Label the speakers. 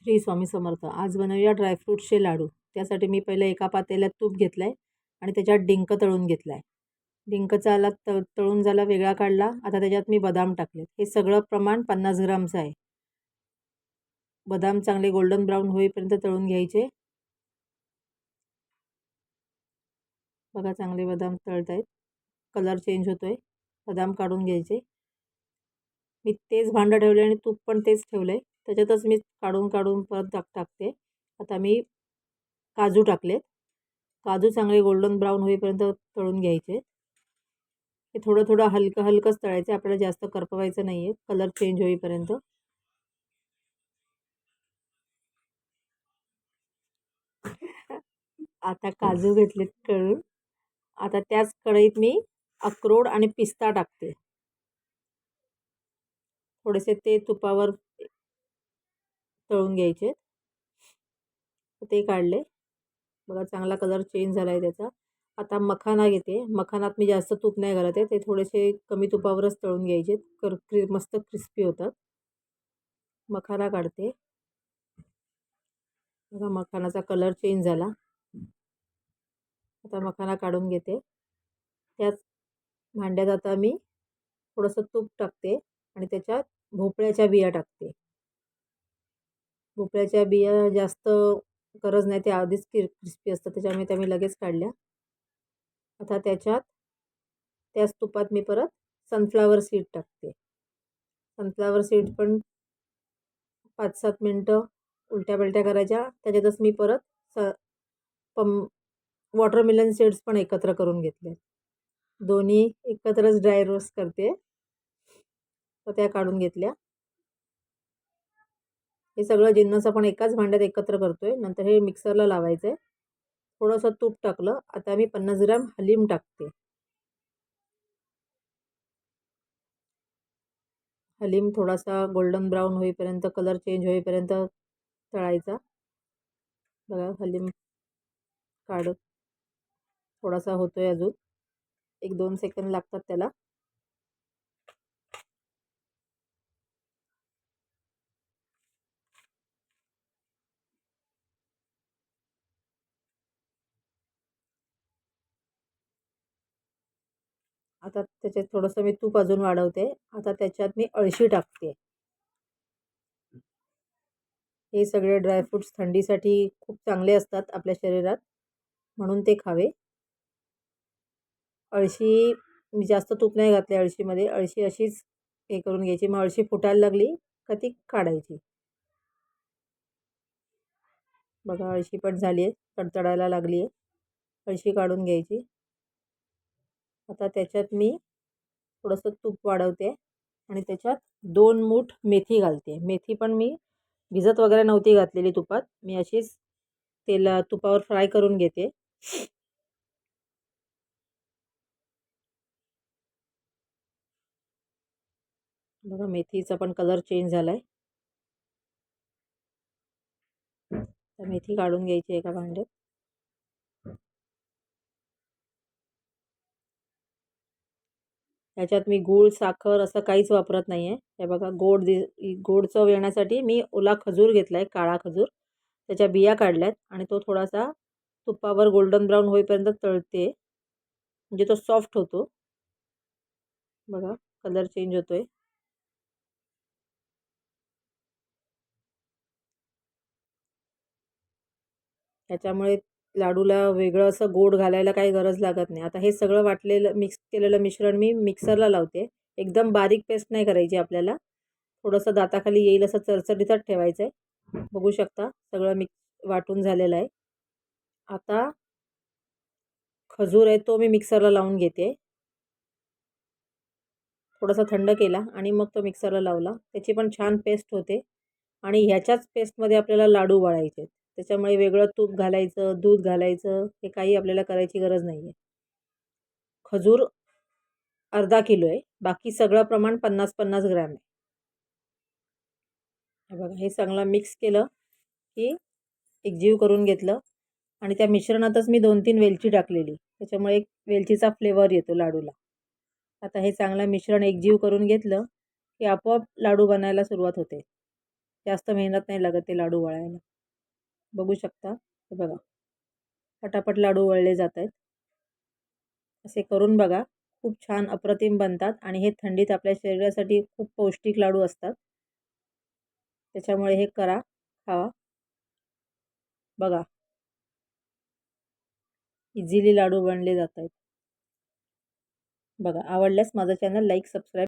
Speaker 1: श्री स्वामी समर्थ. आज बनवूया ड्रायफ्रूट्सचे लाडू. त्यासाठी मी पहिले एका पातेल्यात तूप घेतलं आहे आणि त्याच्यात डिंक तळून घेतला आहे. डिंकचा आला तळून झाला वेगळा काढला. आता त्याच्यात मी बदाम टाकलेत. हे सगळं प्रमाण 50 ग्रामचं आहे. बदाम चांगले गोल्डन ब्राऊन होईपर्यंत तळून घ्यायचे. बघा चांगले बदाम तळत आहेत, कलर चेंज होतोय. बदाम काढून घ्यायचे. मी तेच भांडं ठेवले आणि तूप पण तेच ठेवलं आहे. त्याच्यातच मी काढून काढून परत टाकते. आता मी काजू टाकलेत. काजू चांगले गोल्डन ब्राऊन होईपर्यंत तळून घ्यायचे. हे थोडं थोडं हलकं हलकंच तळायचं, आपल्याला जास्त करपवायचं नाही आहे, कलर चेंज होईपर्यंत. आता काजू घेतलेत तळून. आता त्याच कढईत मी अक्रोड आणि पिस्ता टाकते. थोडेसे ते तुपावर तळून घ्यायचे. ते काढले. बघा चांगला कलर चेंज झाला आहे त्याचा. आता मखाना घेते. मखानात मी जास्त तूप नाही घालत आहे, ते थोडेसे कमी तुपावरच तळून घ्यायचे. मस्त क्रिस्पी होतात. मखाना काढते. बघा मखानाचा कलर चेंज झाला. आता मखाना काढून घेते. त्याच भांड्यात आता मी थोडंसं तूप टाकते आणि त्याच्यात भोपळ्याच्या बिया टाकते. भोपळ्याच्या बिया जास्त गरज नाही, ते आधीच क्रिस्पी असतात, त्याच्यामुळे त्या मी लगेच काढल्या. आता त्याच तुपात मी परत सनफ्लावर सीड टाकते. सनफ्लावर सीड पण 5-7 मिनटं उलट्या पलट्या करायच्या. त्याच्यातच मी परत वॉटरमेलन सीड्स पण एकत्र करून घेतले. दोन्ही एकत्रच ड्राय रोस्ट करते. तर त्या काढून घेतल्या. हे सगळं जिन्नस आपण एकाच भांड्यात एकत्र करतोय. नंतर हे मिक्सरला लावायचं आहे. थोडंसं तूप टाकलं. आता मी 50 ग्राम हलीम टाकते. हलीम थोडासा गोल्डन ब्राऊन होईपर्यंत, कलर चेंज होईपर्यंत तळायचा. बघा हलीम काढत थोडासा होतोय, अजून 1-2 सेकंद लागतात त्याला. आता त्याच्यात थोडंसं मी तूप अजून वाढवते. आता त्याच्यात मी अळशी टाकते. हे सगळे ड्रायफ्रूट्स थंडीसाठी खूप चांगले असतात आपल्या शरीरात, म्हणून ते खावे. अळशी मी जास्त तूप नाही घातले अळशीमध्ये. अळशी अशीच हे करून घ्यायची. मग अळशी फुटायला लागली का ती काढायची. बघा अळशी पण झाली आहे, तडतडायला लागली आहे. अळशी काढून घ्यायची. आता त्याच्यात मी थोडंसं तूप वाढवते आणि त्याच्यात 2 मूठ मेथी घालते. मेथी पण मी भिजत वगैरे नव्हती घातलेली तुपात, मी अशीच तुपावर फ्राय करून घेते. बघा मेथीचा पण कलर चेंज झाला आहे. मेथी काढून घ्यायची एका भांड्यात. ह्याच्यात मी गूळ साखर असं काहीच वापरत नाही आहे. हे बघा गोड चव येण्यासाठी मी ओला खजूर घेतला आहे, काळा खजूर. त्याच्या बिया काढल्यात आणि तो थोडासा तुपावर गोल्डन ब्राऊन होईपर्यंत तळते, म्हणजे तो सॉफ्ट होतो. बघा कलर चेंज होतोय. त्याच्यामुळे लाडूला वेगळं असं गोड घालायला काही गरज लागत नाही. आता हे सगळं मिक्स केलेलं मिश्रण मी मिक्सरला लावते. एकदम बारीक पेस्ट नाही करायची आपल्याला, थोडंसं दाताखाली येईल असं चरचरीतच ठेवायचं आहे. बघू शकता सगळं वाटून झालेलं आहे. आता खजूर आहे तो मी मिक्सरला लावून घेते. थोडासा थंड केला आणि मग तो मिक्सरला लावला. त्याची पण छान पेस्ट होते आणि ह्याच्याच पेस्टमध्ये आपल्याला लाडू वळायचे. त्याच्यामुळे वेगळं तूप घालायचं, दूध घालायचं हे काही आपल्याला करायची गरज नाही आहे. खजूर अर्धा किलो आहे, बाकी सगळं प्रमाण 50-50 ग्रॅम आहे. बघा हे चांगलं मिक्स केलं की एकजीव करून घेतलं आणि त्या मिश्रणातच मी 2-3 वेलची टाकलेली, त्याच्यामुळे एक वेलचीचा फ्लेवर येतो लाडूला. आता हे चांगलं मिश्रण एकजीव करून घेतलं की आपोआप लाडू बनायला सुरुवात होते. जास्त मेहनत नाही लागत ते लाडू वळायला. बघू शकता, हे बघा पटापट लाडू वळले जात आहेत. असे करून बघा, खूप छान अप्रतिम बनतात आणि हे थंडीत आपल्या शरीरासाठी खूप पौष्टिक लाडू असतात. त्याच्यामुळे हे करा, खावा. बघा इझिली लाडू बनले जात आहेत. बघा आवडल्यास माझं चॅनल लाईक सबस्क्राईब